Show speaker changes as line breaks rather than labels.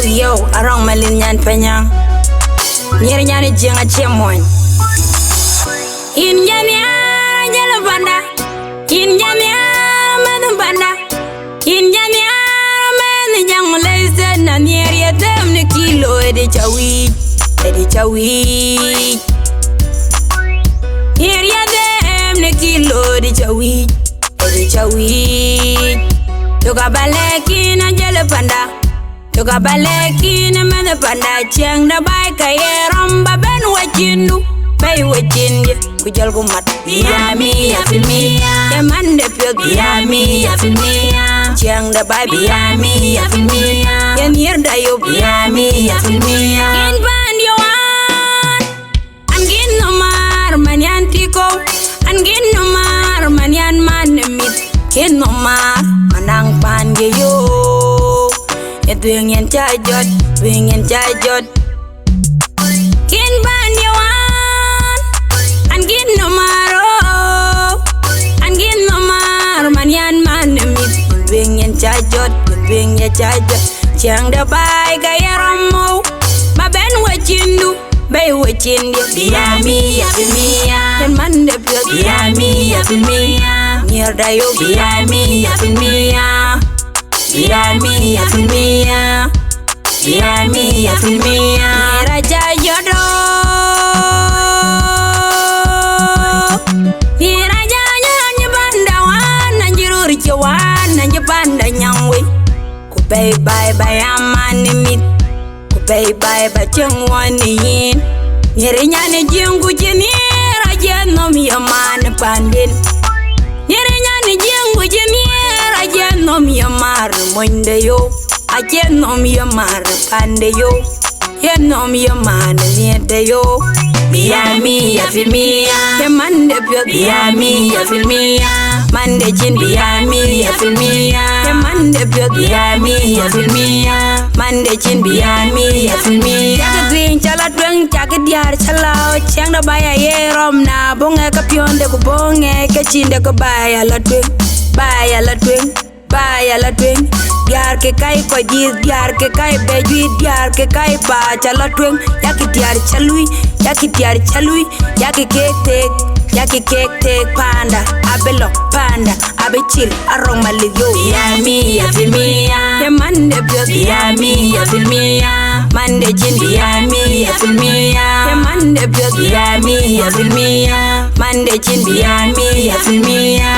yo arong malin nyan penyang nyer nyani jenga chemoy in nyanya jala banda in nyanya madu banda in nyanya madu jang leze na nyer ya dem ne kilo edi chawi nyer ya dem ne kilo edi chawi Toka baleki na jale panda Toka baleki na mene panda Chiang da bai ka ye romba ben wachindu Bai wachindi kujal kumat Biami ya filmia Ya mande piog Biami ya filmia Chiang da bai Biami ya filmia Ya nir da yo Biami ya filmia Kin pan yoan Angin nomar manyan tiko Angin nomar manyan manemit Kin nomar manang panje yo Edwing yen chajot Kin panje wan Angin nomar oh Angin nomar manyan manemit Edwing yen chajot Chiang da bai kaya ramo Maben wachindu Bay wachindi Biami ya filmia Yen mande pyo Biami ya filmia Nyer da yo Biami ya filmia Biami ya filmia Biami ya filmia Raja yodo Ni raja nyanyi banda wan Nanjirur cewan Nanji banda nyangwe Ku bay amani mit Bay ba cheng wani yin Nyeri nyani jengu jenira jenom yaman pandin Nyeri nyani jengu jenira jenom yamar monde yo A jenom yamar pande yo Jenom yaman niede yo Biami ya filmia Ya mande pyo Biami ya filmia Mande chin Biami ya filmia Ya mande pyo Biami ya filmia Mande chin Biami ya filmia Jaga green chala tweng jaga diar chalao Chiang da baya ye rom na Bonge ka pionde ku bonge Ke chinde ko baya la tweng Diar ke kai ko jir diar ke kai bejuit diar ke kai ba chala tweng Yaki diar chalui Yaki kek tek panda Abelo panda Abe chill arong maligyo Biami ya filmia Ya mande pyo Biami ya filmia Mande chin Biami ya filmia Ya mande pyo Biami ya filmia Mande chin Biami ya filmia